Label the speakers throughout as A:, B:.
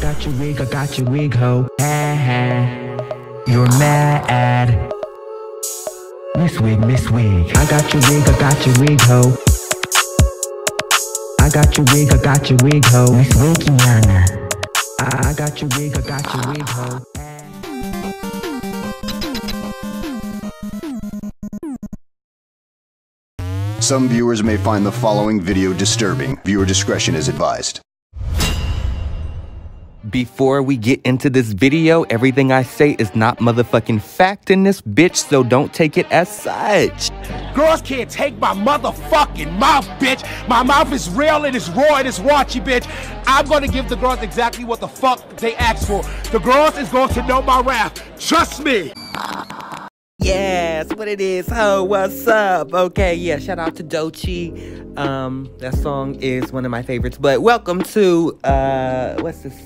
A: got your wig, ho. You're mad. Miss Wig. I got your wig, ho. I got your wig, ho. Miss Wigiana. I got your wig, ho.
B: Some viewers may find the following video disturbing. Viewer discretion is advised.
C: Before we get into this video, everything I say is not motherfucking fact in this bitch, so don't take it as such.
D: Girls can't take my motherfucking mouth, bitch. My mouth is real, it is raw, it is raunchy, bitch. I'm gonna give the girls exactly what the fuck they asked for. The girls is going to know my wrath. Trust me.
C: Yes, what it is, ho, what's up? Okay, yeah, shout out to Doechii. That song is one of my favorites. But welcome to, what's this?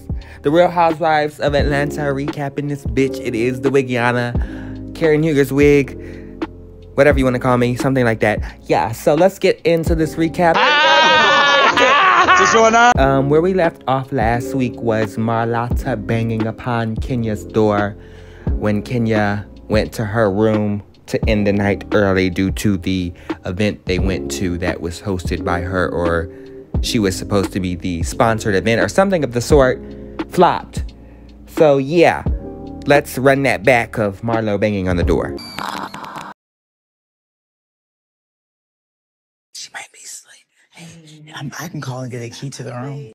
C: The Real Housewives of Atlanta recapping this bitch. It is the Wigiana, Karenhugerswig, whatever you want to call me, something like that. Yeah, so let's get into this recap. Where we left off last week was Marlotta banging upon Kenya's door when Kenya went to her room to end the night early due to the event they went to that was hosted by her, or she was supposed to be the sponsored event or something of the sort, flopped. So yeah, let's run that back of Marlo banging on the door.
E: She might be asleep. Hey, I can call and get a key to the room.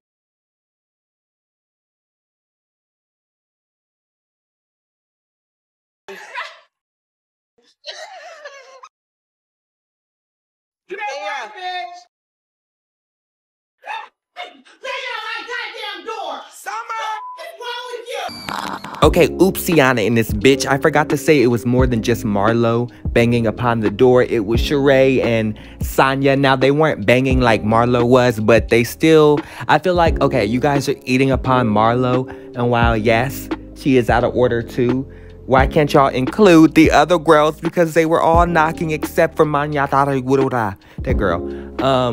C: Okay, oopsiana in this bitch. I forgot to say it was more than just Marlo banging upon the door. It was Sheree and Sonya. Now, they weren't banging like Marlo was, but they still, I feel like, okay, you guys are eating upon Marlo. And while, yes, she is out of order too, why can't y'all include the other girls? Because they were all knocking except for Manyatara Gurura, that girl. I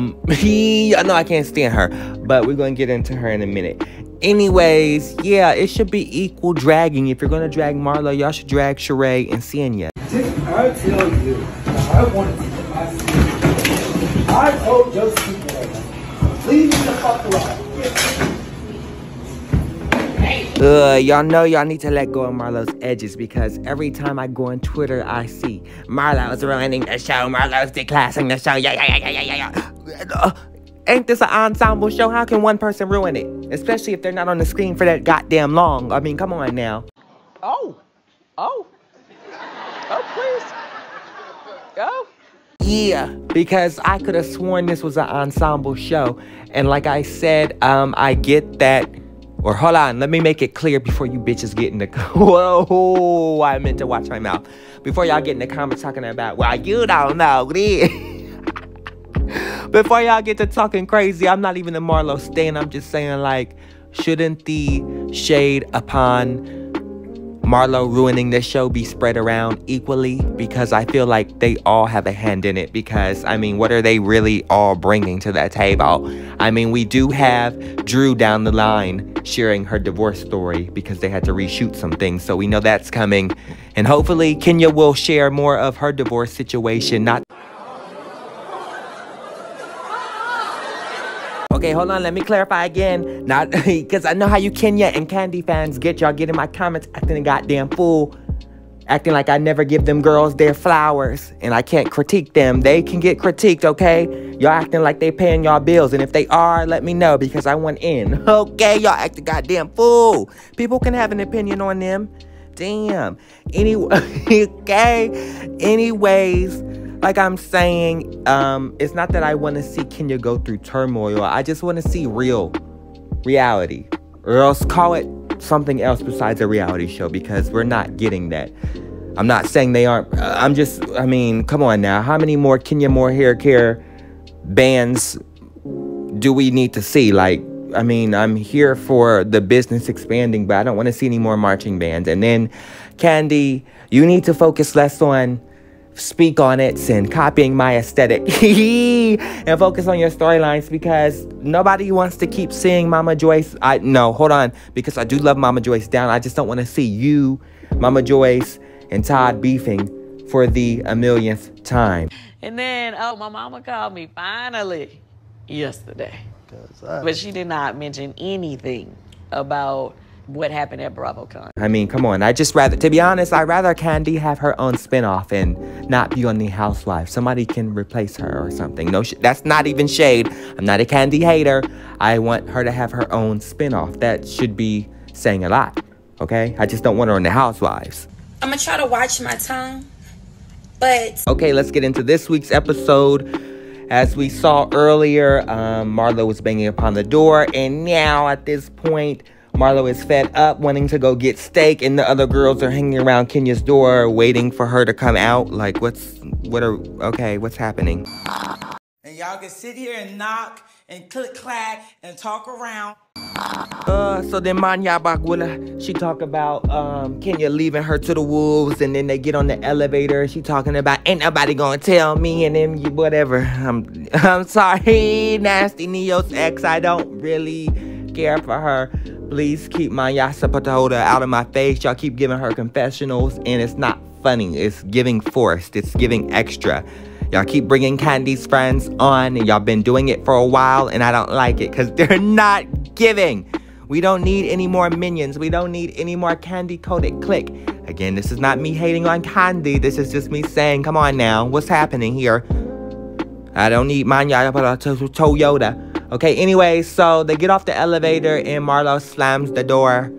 C: know I can't stand her, but we're going to get into her in a minute. Anyways, yeah, it should be equal dragging. If you're going to drag Marlo, y'all should drag Sheree and Sonya.
F: Didn't I tell you I wanted to get my seat? I told Josephine, leave me the fuck alone.
C: Y'all know y'all need to let go of Marlo's edges, because every time I go on Twitter, I see Marlo's ruining the show, Marlo's declassing the show, yeah. Ain't this an ensemble show? How can one person ruin it? Especially if they're not on the screen for that goddamn long. I mean, come on now.
G: Oh, please. Oh.
C: Yeah, because I could have sworn this was an ensemble show. And like I said, I get that. Or hold on, let me make it clear before you bitches get in the... Whoa, I meant to watch my mouth. Before y'all get in the comments talking about, well, you don't know. Before y'all get to talking crazy, I'm not even a Marlo stan. I'm just saying, like, shouldn't the shade upon Marlo ruining this show be spread around equally? Because I feel like they all have a hand in it. Because, I mean, what are they really all bringing to that table? I mean, we do have Drew down the line sharing her divorce story because they had to reshoot some things. So we know that's coming. And hopefully Kenya will share more of her divorce situation. Okay, hold on, let me clarify again. Not because I know how you Kenya and Candy fans get. Y'all get in my comments acting a goddamn fool. Acting like I never give them girls their flowers and I can't critique them. They can get critiqued, okay? Y'all acting like they paying y'all bills, and if they are, let me know because I want in. Okay, y'all act a goddamn fool. People can have an opinion on them. Damn. Anyway, okay? Anyways, like I'm saying, it's not that I want to see Kenya go through turmoil. I just want to see reality. Or else call it something else besides a reality show, because we're not getting that. I'm not saying they aren't. I mean, come on now. How many more Kenya More Hair Care bands do we need to see? Like, I mean, I'm here for the business expanding, but I don't want to see any more marching bands. And then, Candy, you need to focus less on speak on it and copying my aesthetic and focus on your storylines, because nobody wants to keep seeing Mama Joyce. No, hold on, because I do love Mama Joyce down. I just don't want to see you, Mama Joyce, and Todd beefing for the 1,000,000th time.
H: And then, oh, my mama called me finally yesterday. But she did not mention anything about what happened at BravoCon.
C: I mean, come on. To be honest, I'd rather Candy have her own spinoff and not be on The Housewives. Somebody can replace her or something. No, that's not even shade. I'm not a Candy hater. I want her to have her own spinoff. That should be saying a lot, okay? I just don't want her on The Housewives.
I: I'm gonna try to watch my tongue, but...
C: Okay, let's get into this week's episode. As we saw earlier, Marlo was banging upon the door, and now at this point, Marlo is fed up, wanting to go get steak, and the other girls are hanging around Kenya's door, waiting for her to come out. Like, what's happening?
E: And y'all can sit here and knock and click-clack and talk around.
C: So then Manya Bakwila, she talk about Kenya leaving her to the wolves, and then they get on the elevator. She talking about ain't nobody gonna tell me, and then whatever. I'm sorry, Nasty Neo's ex. I don't really care for her. Please keep Manya Sapatoda out of my face. Y'all keep giving her confessionals, and it's not funny. It's giving forced. It's giving extra. Y'all keep bringing Candy's friends on, and y'all been doing it for a while, and I don't like it because they're not giving. We don't need any more minions. We don't need any more Candy-coded clique. Again, this is not me hating on Candy. This is just me saying, come on now, what's happening here? I don't need Manya Toyota. Okay, anyway, so they get off the elevator, and Marlo slams the door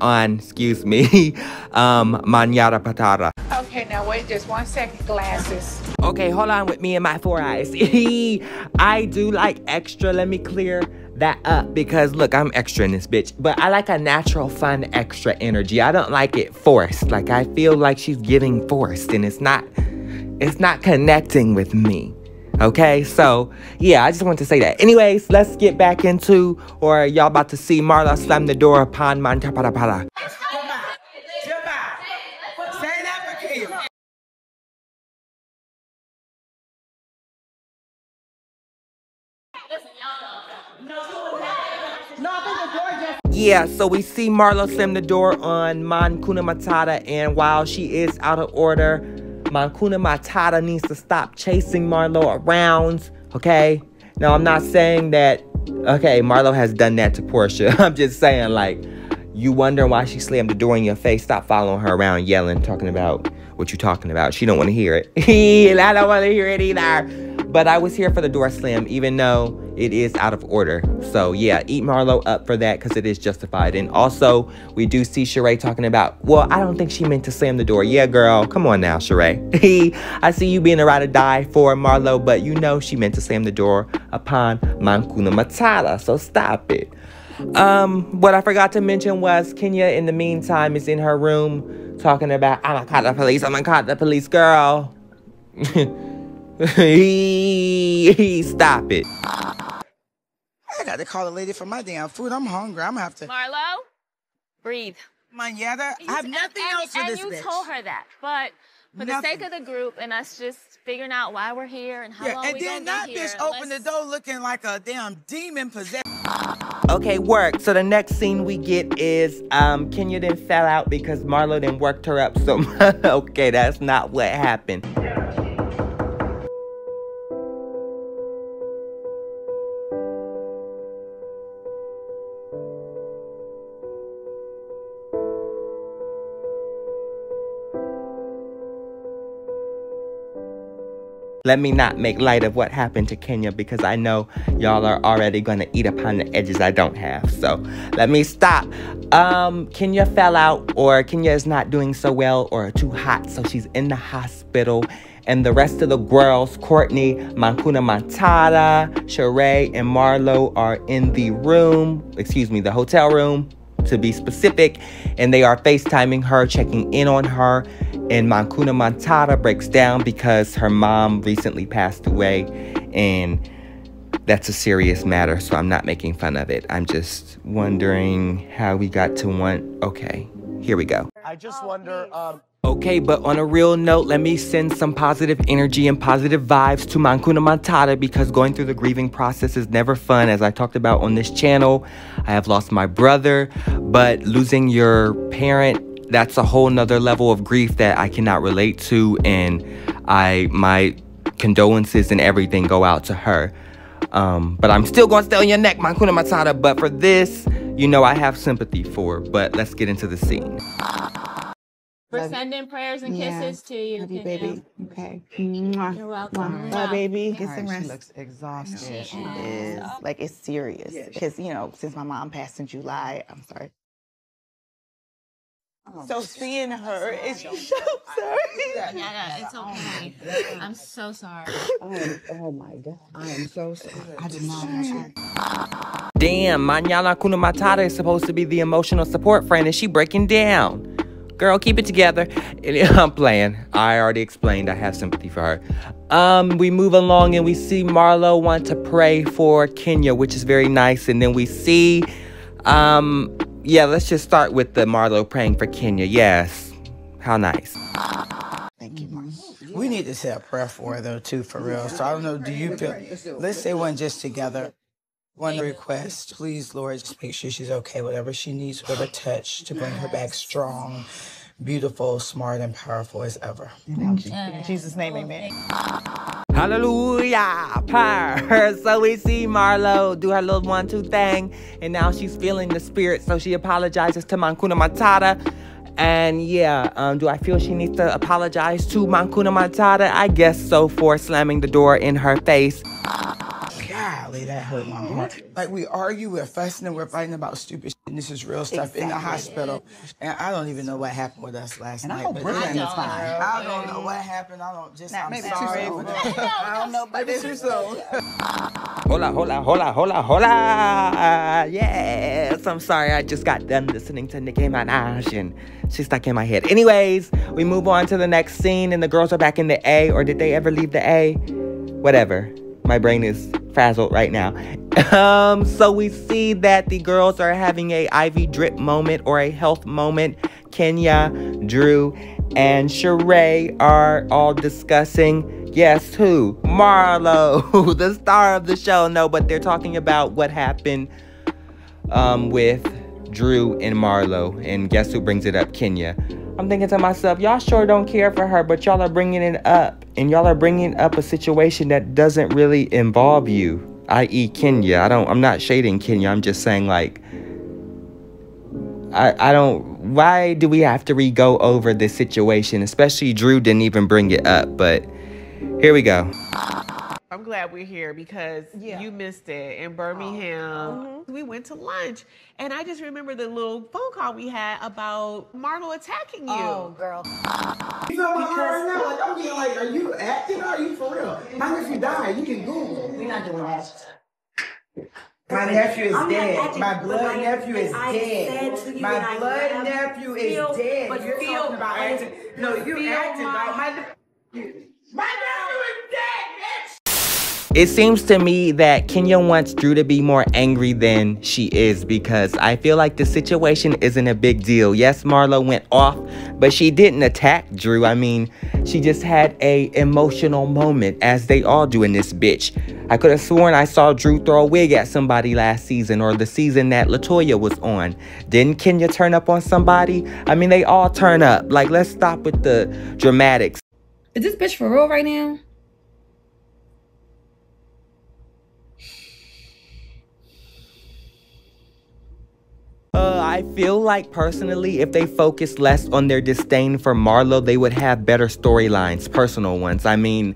C: on, excuse me, Manyara Patara.
J: Okay, now wait just 1 second, glasses.
C: Okay, hold on with me and my 4 eyes. I do like extra. Let me clear that up, because look, I'm extra in this bitch. But I like a natural, fun, extra energy. I don't like it forced. Like, I feel like she's giving forced, and it's not connecting with me. Okay, so yeah, I just want to say that. Anyways, let's get back into, or y'all about to see Marla slam the door upon Mantaparapara. Yeah, so we see Marlo slam the door on Mankuna Matata, and while she is out of order, Mankuna Matata needs to stop chasing Marlo around, okay? Now, I'm not saying that, okay, Marlo has done that to Portia. I'm just saying, like, you wondering why she slammed the door in your face. Stop following her around yelling, talking about what you talking about. She don't want to hear it. And I don't want to hear it either. But I was here for the door slam, even though it is out of order. So, yeah, eat Marlo up for that, because it is justified. And also, we do see Sheree talking about, well, I don't think she meant to slam the door. Yeah, girl, come on now, Sheree. I see you being a ride or die for Marlo, but you know she meant to slam the door upon Mankuna Matata. So stop it. What I forgot to mention was Kenya, in the meantime, is in her room talking about, I'm gonna call the police, I'm gonna call the police, girl. Stop it.
E: I got to call a lady for my damn food. I'm hungry. I'm gonna have to.
K: Marlo, breathe.
E: Manyata, I have nothing else for this bitch.
K: And you told her that, but for the sake of the group and us just figuring out why we're here and how long we're gonna be here.
E: And then that bitch opened the door looking like a damn demon possessed.
C: Okay, work. So the next scene we get is Kenya then fell out because Marlo then worked her up. So okay, that's not what happened. Let me not make light of what happened to Kenya, because I know y'all are already going to eat upon the edges I don't have. So let me stop. Kenya fell out, or Kenya is not doing so well, or too hot, so she's in the hospital. And the rest of the girls, Courtney, Mankuna Matata, Sheree, and Marlo are in the room, the hotel room, to be specific, and they are FaceTiming her, checking in on her, and Mankuna Matata breaks down because her mom recently passed away, and that's a serious matter, so I'm not making fun of it. I'm just wondering how we got to okay, here we go.
D: I just wonder,
C: Okay, but on a real note, let me send some positive energy and positive vibes to Hakuna Matata, because going through the grieving process is never fun. As I talked about on this channel, I have lost my brother, but losing your parent, that's a whole nother level of grief that I cannot relate to, and my condolences and everything go out to her. But I'm still gonna stay on your neck, Hakuna Matata, but for this, you know I have sympathy for, but let's get into the scene.
K: We're sending prayers and kisses to you.
L: Love you, baby. Okay.
K: You're welcome.
L: Bye, baby. Get some rest.
M: She looks exhausted.
L: She is. Like, it's serious. Because, you know, since my mom passed in July, I'm sorry. So seeing her, it's so sorry.
K: Yeah, it's okay. I'm so sorry.
M: Oh my God. I am so sorry. I did not know.
C: Damn, Mañana Hakuna Matata is supposed to be the emotional support friend, and she breaking down. Girl, keep it together. I'm playing. I already explained I have sympathy for her. We move along and we see Marlo want to pray for Kenya, which is very nice. And then we see, yeah, let's just start with the Marlo praying for Kenya. Yes. How nice.
L: Thank you, Mom.
E: We need to say a prayer for her, though, too, for real. So I don't know, do you feel... Let's say one just together. One request, please, Lord, just make sure she's okay. Whatever she needs, whatever touch to bring her back strong, beautiful, smart, and powerful as ever.
L: In Jesus' name, amen.
C: Hallelujah. Power. So we see Marlo do her little 1-2 thing, and now she's feeling the spirit, so she apologizes to Hakuna Matata. And yeah, do I feel she needs to apologize to Hakuna Matata? I guess so, for slamming the door in her face.
E: Golly, that hurt my heart. Like, we argue, we're fussing, and we're fighting about stupid shit, and this is real stuff in the hospital. And I don't even know what happened with us last night. But
L: I
E: don't know what happened. I'm
L: maybe
E: sorry.
L: too soon. I don't know, but it's too soon.
C: Hola, hola, hola, hola, hola. Yes, I'm sorry. I just got done listening to Nicki Minaj, and she's stuck in my head. Anyways, we move on to the next scene, and the girls are back in the A, or did they ever leave the A? Whatever. My brain is frazzled right now. So we see that the girls are having a IV drip moment, or a health moment. Kenya, Drew, and Sheree are all discussing, guess who? Marlo, the star of the show. No, but they're talking about what happened with Drew and Marlo. And guess who brings it up? Kenya. I'm thinking to myself, y'all sure don't care for her, but y'all are bringing it up. And y'all are bringing up a situation that doesn't really involve you, i.e. Kenya. I'm not shading Kenya. I'm just saying, like, why do we have to go over this situation? Especially Drew didn't even bring it up, but here we go.
G: I'm glad we're here because you missed it in Birmingham. We went to lunch, and I just remember the little phone call we had about Marlo attacking you.
N: Oh, girl.
F: You feel my heart right now? Like, I'm getting like, are you acting or are you for real? How if you die? You can Google.
N: We're not doing that.
E: My nephew is dead. My blood nephew is dead. My blood nephew is dead.
N: But
E: You're talking about acting. No, you're acting about my nephew is dead, bitch!
C: It seems to me that Kenya wants Drew to be more angry than she is, because I feel like the situation isn't a big deal. Yes, Marlo went off, but she didn't attack Drew. I mean, she just had a emotional moment, as they all do in this bitch. I could have sworn I saw Drew throw a wig at somebody last season, or the season that LaToya was on. Didn't Kenya turn up on somebody? I mean, they all turn up. Like, let's stop with the dramatics.
N: Is this bitch for real right now?
C: I feel like, personally, if they focused less on their disdain for Marlo, they would have better storylines, personal ones. I mean,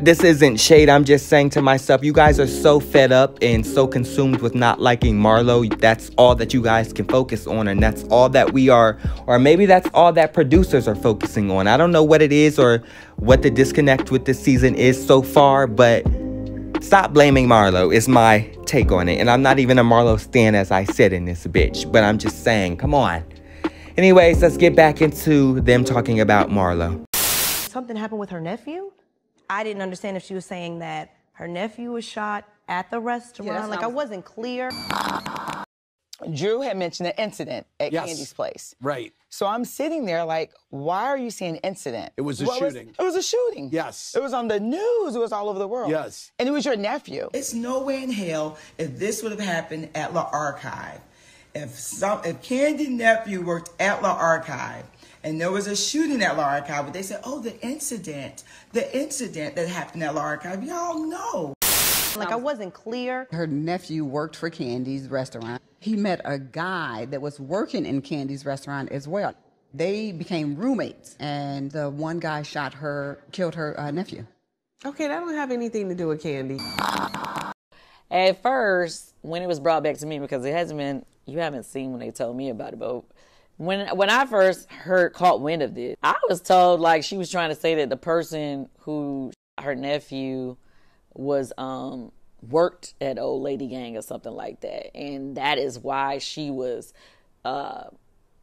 C: this isn't shade. I'm just saying to myself, you guys are so fed up and so consumed with not liking Marlo. That's all that you guys can focus on, and that's all that we are, or maybe that's all that producers are focusing on. I don't know what it is or what the disconnect with this season is so far, but stop blaming Marlo is my take on it. And I'm not even a Marlo stan, as I said in this bitch, but I'm just saying, come on. Anyways, let's get back into them talking about Marlo.
O: Something happened with her nephew? I didn't understand if she was saying that her nephew was shot at the restaurant. Like, I wasn't clear.
E: Drew had mentioned an incident at
D: Yes.
E: Candy's place.
D: Right.
E: So I'm sitting there like, why are you saying incident?
D: It was a
E: What
D: shooting.
E: It was a shooting.
D: Yes.
E: It was on the news. It was all over the world.
D: Yes.
E: And it was your nephew. It's no way in hell if this would have happened at La Archive. If Candy's nephew worked at La Archive and there was a shooting at La Archive, but they said, oh, the incident that happened at La Archive, y'all know.
O: Like, I wasn't clear.
M: Her nephew worked for Candy's restaurant. He met a guy that was working in Candy's restaurant as well. They became roommates, and the one guy killed her nephew.
G: Okay, that don't have anything to do with Candy.
H: At first, when it was brought back to me, because it hasn't been, you haven't seen when they told me about it, but when I first caught wind of this, I was told like she was trying to say that the person who her nephew was worked at Old Lady Gang or something like that, and that is why she was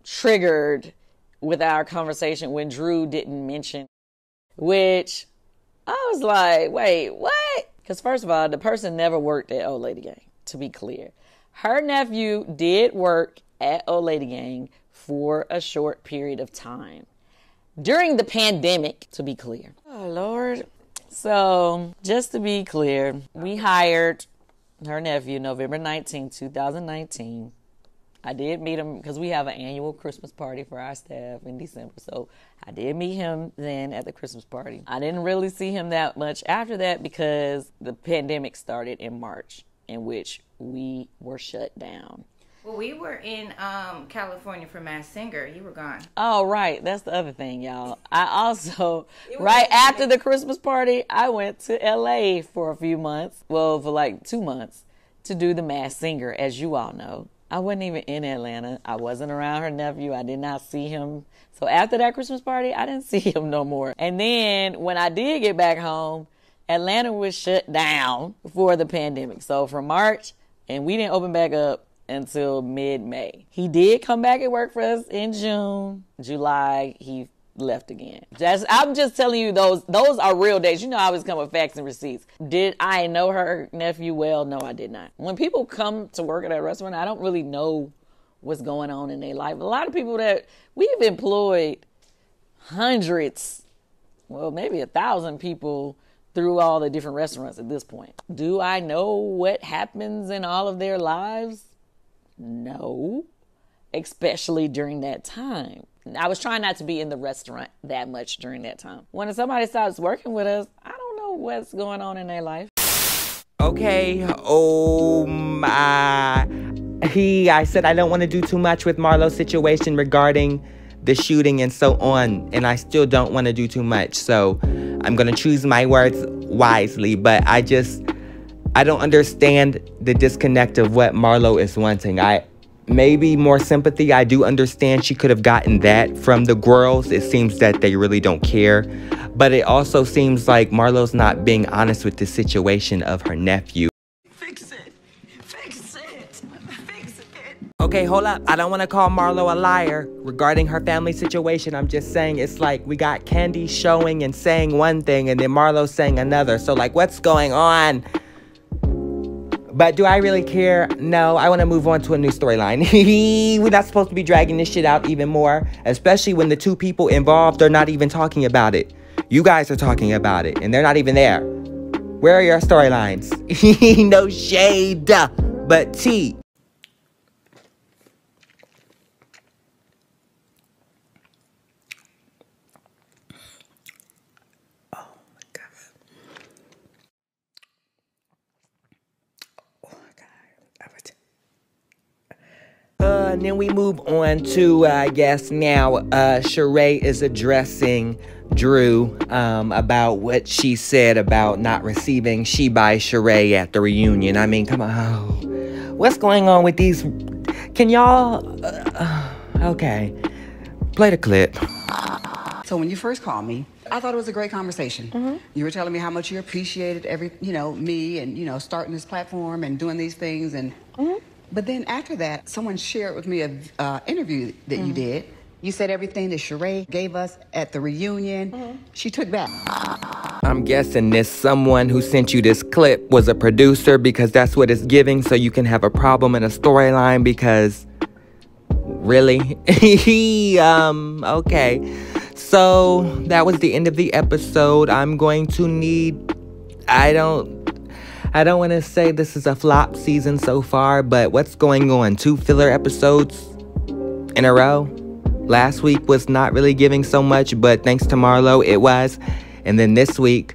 H: triggered with our conversation when Drew didn't mention, which I was like, wait, what? Because first of all, the person never worked at Old Lady Gang, to be clear. Her nephew did work at Old Lady Gang for a short period of time during the pandemic, to be clear. Oh, Lord. So, just to be clear, we hired her nephew November 19, 2019. I did meet him because we have an annual Christmas party for our staff in December. So, I did meet him then at the Christmas party. I didn't really see him that much after that because the pandemic started in March, in which we were shut down.
P: Well, we were in California for Masked Singer. You were gone.
H: Oh, right. That's the other thing, y'all. I also, right after the Christmas party, I went to LA for a few months. Well, for like 2 months to do the Masked Singer, as you all know. I wasn't even in Atlanta. I wasn't around her nephew. I did not see him. So after that Christmas party, I didn't see him no more. And then when I did get back home, Atlanta was shut down for the pandemic. So from March, and we didn't open back up until mid-May. He did come back and work for us in June. July, he left again. I'm just telling you, those are real dates. You know I always come with facts and receipts. Did I know her nephew well? No, I did not. When people come to work at that restaurant, I don't really know what's going on in their life. A lot of people that we've employed hundreds, well, maybe 1,000 people through all the different restaurants at this point. Do I know what happens in all of their lives? No, especially during that time. I was trying not to be in the restaurant that much during that time. When somebody stops working with us, I don't know what's going on in their life.
C: Okay, oh my. I said I don't want to do too much with Marlo's situation regarding the shooting and so on, and I still don't want to do too much, so I'm going to choose my words wisely, but I don't understand the disconnect of what Marlo is wanting. Maybe more sympathy. I do understand she could have gotten that from the Gworls. It seems that they really don't care. But it also seems like Marlo's not being honest with the situation of her nephew.
E: Fix it. Fix it. Fix it.
C: Okay, hold up. I don't want to call Marlo a liar regarding her family situation. I'm just saying it's like we got Candy showing and saying one thing and then Marlo saying another. So like, what's going on? But do I really care? No, I want to move on to a new storyline. We're not supposed to be dragging this shit out even more, especially when the two people involved are not even talking about it. You guys are talking about it, and they're not even there. Where are your storylines? No shade, but tea. And then we move on to, I guess now, Sheree is addressing Drew about what she said about not receiving She by Sheree at the reunion. I mean, come on. What's going on with these? Can y'all? Okay. Play the clip.
M: So when you first called me, I thought it was a great conversation. Mm-hmm. You were telling me how much you appreciated me and, starting this platform and doing these things. And But then after that, someone shared with me an interview that you did. You said everything that Sheree gave us at the reunion, she took back.
C: I'm guessing this someone who sent you this clip was a producer, because that's what it's giving, so you can have a problem in a storyline, because really? Okay. So that was the end of the episode. I'm going to need, I don't want to say this is a flop season so far, but what's going on? 2 filler episodes in a row? Last week was not really giving so much, but thanks to Marlo, it was. And then this week,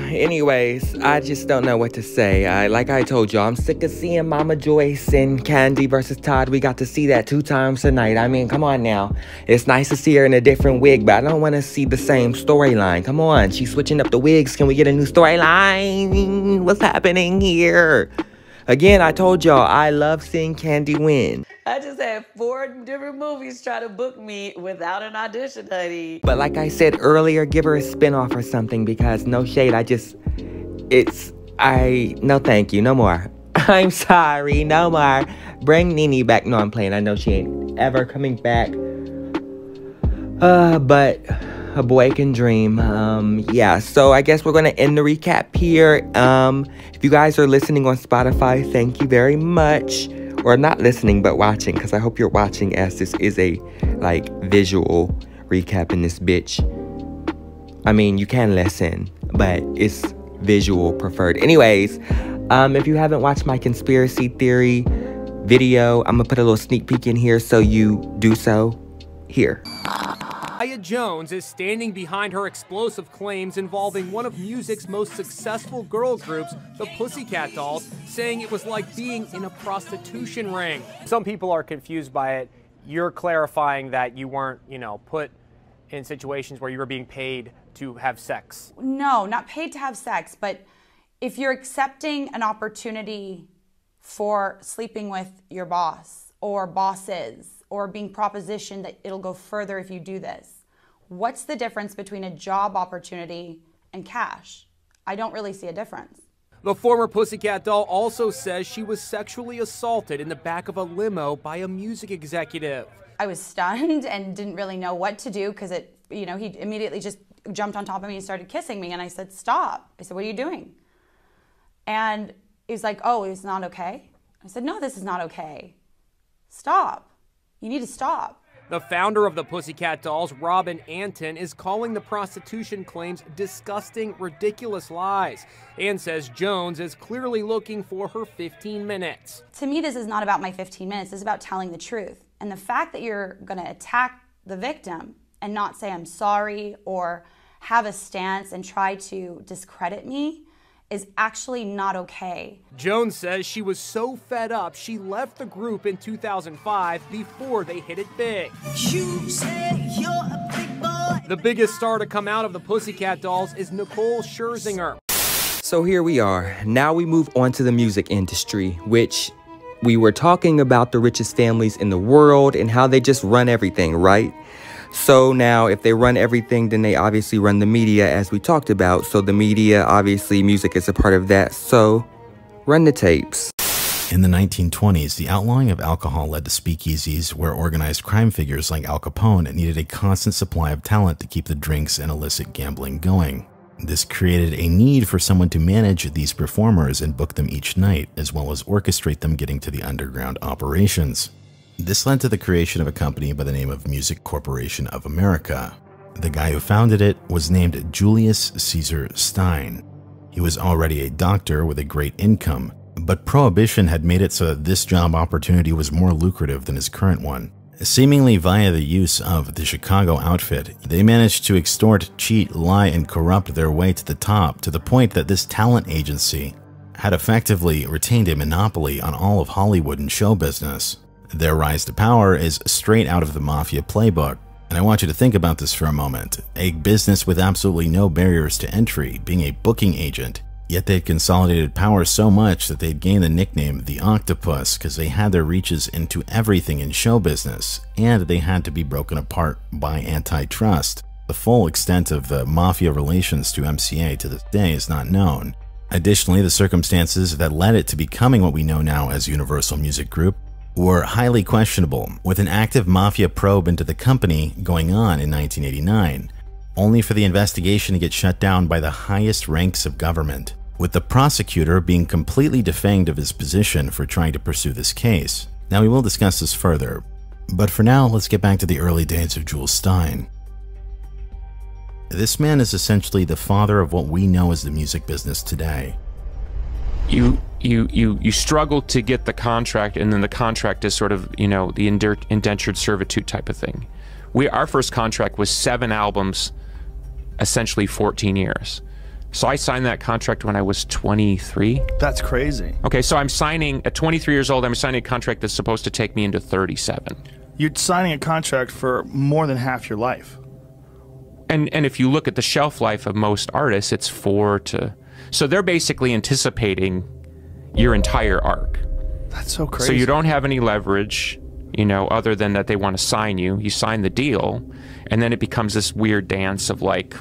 C: anyways, I just don't know what to say. Like I told y'all, I'm sick of seeing Mama Joyce and Candy versus Todd. We got to see that 2 times tonight. I mean, come on now. It's nice to see her in a different wig, but I don't want to see the same storyline. Come on, she's switching up the wigs. Can we get a new storyline? What's happening here? Again, I told y'all, I love seeing Candy win.
H: I just had 4 different movies try to book me without an audition, honey.
C: But like I said earlier, give her a spinoff or something, because no shade, no thank you, no more. I'm sorry, no more. Bring Nene back. No, I'm playing. I know she ain't ever coming back. But a boy can dream. Yeah, so I guess we're gonna end the recap here. If you guys are listening on Spotify, thank you very much. Or not listening, but watching, because I hope you're watching, as this is a, like, visual recap in this bitch. I mean, you can listen, but it's visual preferred. Anyways, if you haven't watched my conspiracy theory video, I'm gonna put a little sneak peek in here, so you do so here.
Q: Aya Jones is standing behind her explosive claims involving one of music's most successful girl groups, the Pussycat Dolls, saying it was like being in a prostitution ring.
R: Some people are confused by it. You're clarifying that you weren't, put in situations where you were being paid to have sex.
S: No, not paid to have sex, but if you're accepting an opportunity for sleeping with your boss or bosses, or being propositioned that it'll go further if you do this. What's the difference between a job opportunity and cash? I don't really see a difference.
Q: The former Pussycat Doll also says she was sexually assaulted in the back of a limo by a music executive.
S: I was stunned and didn't really know what to do, because he immediately just jumped on top of me and started kissing me, and I said, stop. I said, what are you doing? And he's like, oh, it's not okay? I said, no, this is not okay. Stop. You need to stop.
Q: The founder of the Pussycat Dolls, Robin Anton, is calling the prostitution claims disgusting, ridiculous lies, and says Jones is clearly looking for her 15 minutes.
S: To me, this is not about my 15 minutes. This is about telling the truth. And the fact that you're going to attack the victim and not say I'm sorry or have a stance and try to discredit me is actually not okay.
Q: Jones says she was so fed up she left the group in 2005 before they hit it big. You say you're a big boy. The biggest star to come out of the Pussycat Dolls is Nicole Scherzinger.
C: So here we are. Now we move on to the music industry, which we were talking about the richest families in the world and how they just run everything, right? So now, if they run everything, then they obviously run the media, as we talked about. So the media, obviously, music is a part of that. So run the tapes.
T: In the 1920s, the outlawing of alcohol led to speakeasies where organized crime figures like Al Capone needed a constant supply of talent to keep the drinks and illicit gambling going. This created a need for someone to manage these performers and book them each night, as well as orchestrate them getting to the underground operations. This led to the creation of a company by the name of Music Corporation of America. The guy who founded it was named Julius Caesar Stein. He was already a doctor with a great income, but Prohibition had made it so that this job opportunity was more lucrative than his current one. Seemingly via the use of the Chicago outfit, they managed to extort, cheat, lie, and corrupt their way to the top, to the point that this talent agency had effectively retained a monopoly on all of Hollywood and show business. Their rise to power is straight out of the Mafia playbook, and I want you to think about this for a moment. A business with absolutely no barriers to entry, being a booking agent, yet they'd consolidated power so much that they'd gained the nickname the Octopus because they had their reaches into everything in show business, and they had to be broken apart by antitrust. The full extent of the Mafia relations to MCA to this day is not known. Additionally, the circumstances that led it to becoming what we know now as Universal Music Group were highly questionable, with an active Mafia probe into the company going on in 1989, only for the investigation to get shut down by the highest ranks of government, with the prosecutor being completely defanged of his position for trying to pursue this case. Now, we will discuss this further, but for now, let's get back to the early days of Jules Stein. This man is essentially the father of what we know as the music business today.
U: You struggle to get the contract, and then the contract is sort of, you know, the indentured servitude type of thing. Our first contract was 7 albums, essentially 14 years. So I signed that contract when I was 23.
V: That's crazy.
U: Okay, so I'm signing, at 23 years old, I'm signing a contract that's supposed to take me into 37.
V: You're signing a contract for more than half your life.
U: And if you look at the shelf life of most artists, it's 4 to... So they're basically anticipating your entire arc.
V: That's so crazy.
U: So you don't have any leverage, you know, other than that they want to sign you. You sign the deal, and then it becomes this weird dance of like,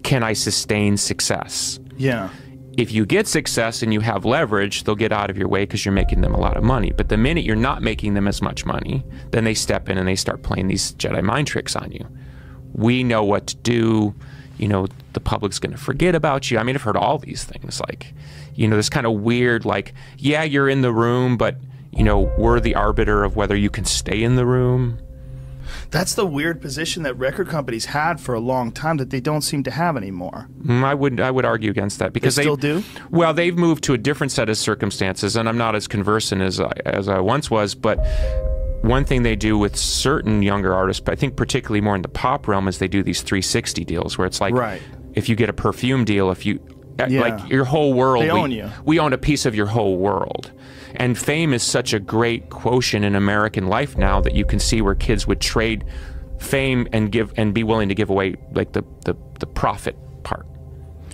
U: can I sustain success?
V: Yeah.
U: If you get success and you have leverage, they'll get out of your way because you're making them a lot of money. But the minute you're not making them as much money, then they step in and they start playing these Jedi mind tricks on you. We know what to do. You know, the public's going to forget about you. I mean, I've heard all these things, like, you know, this kind of weird, like, yeah, you're in the room, but, you know, we're the arbiter of whether you can stay in the room.
V: That's the weird position that record companies had for a long time that they don't seem to have anymore.
U: I would argue against that, because
V: they still do?
U: Well, they've moved to a different set of circumstances, and I'm not as conversant as I once was, but one thing they do with certain younger artists, but I think particularly more in the pop realm, is they do these 360 deals where it's like,
V: right,
U: if you get a perfume deal, if you, like your whole world,
V: they own you.
U: We own a piece of your whole world. And fame is such a great quotient in American life now that you can see where kids would trade fame and be willing to give away like the profit part.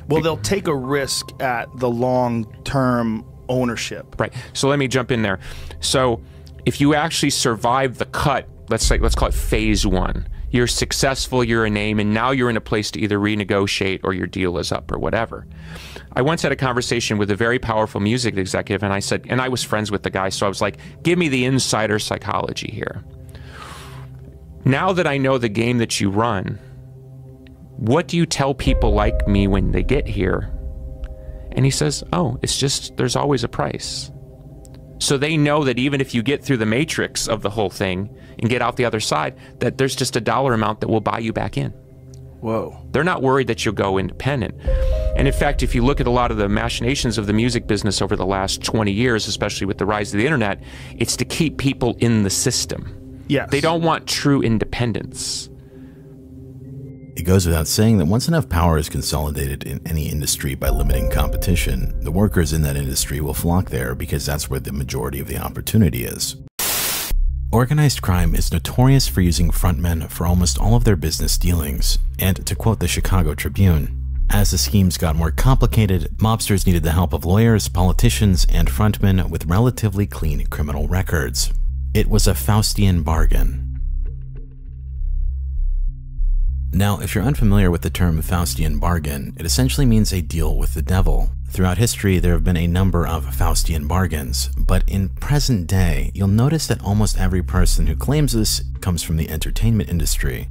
V: Well, they'll take a risk at the long-term ownership.
U: Right. So let me jump in there. So if you actually survive the cut, let's call it phase 1. You're successful, you're a name, and now you're in a place to either renegotiate or your deal is up or whatever. I once had a conversation with a very powerful music executive, and I said, and I was friends with the guy, so I was like, give me the insider psychology here. Now that I know the game that you run, what do you tell people like me when they get here? And he says, oh, it's just, there's always a price. So they know that even if you get through the matrix of the whole thing and get out the other side, that there's just a dollar amount that will buy you back in.
V: Whoa.
U: They're not worried that you'll go independent. And in fact, if you look at a lot of the machinations of the music business over the last 20 years, especially with the rise of the internet, it's to keep people in the system.
V: Yes.
U: They don't want true independence.
T: It goes without saying that once enough power is consolidated in any industry by limiting competition, the workers in that industry will flock there because that's where the majority of the opportunity is. Organized crime is notorious for using frontmen for almost all of their business dealings, and to quote the Chicago Tribune, as the schemes got more complicated, mobsters needed the help of lawyers, politicians, and frontmen with relatively clean criminal records. It was a Faustian bargain. Now, if you're unfamiliar with the term Faustian bargain, it essentially means a deal with the devil. Throughout history, there have been a number of Faustian bargains, but in present day, you'll notice that almost every person who claims this comes from the entertainment industry.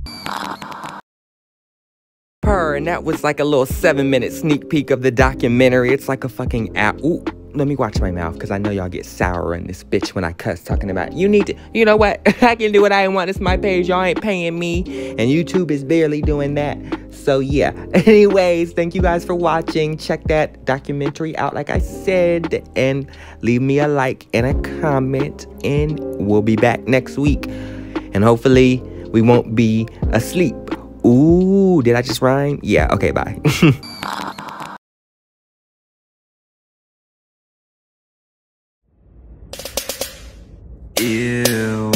C: And that was like a little 7-minute sneak peek of the documentary. It's like a fucking app. Ooh, let me watch my mouth, because I know y'all get sour in this bitch when I cuss, talking about, you need to, you know what? I can do what I want. It's my page. Y'all ain't paying me. And YouTube is barely doing that. So yeah. Anyways, thank you guys for watching. Check that documentary out, like I said. And leave me a like and a comment. And we'll be back next week. And hopefully we won't be asleep. Ooh, did I just rhyme? Yeah, okay, bye. Ew.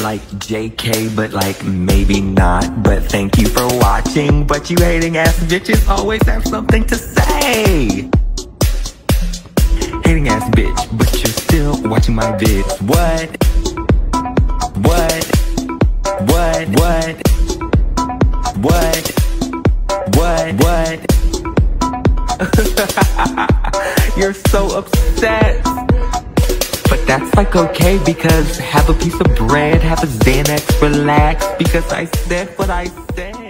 C: Like JK, but like maybe not. But thank you for watching. But you hating ass bitches always have something to say. Hating ass bitch, but you're still watching my vids. What? What? What? What? What? What? You're so upset. But that's like okay, because have a piece of bread, have a Xanax, relax, because I said what I said.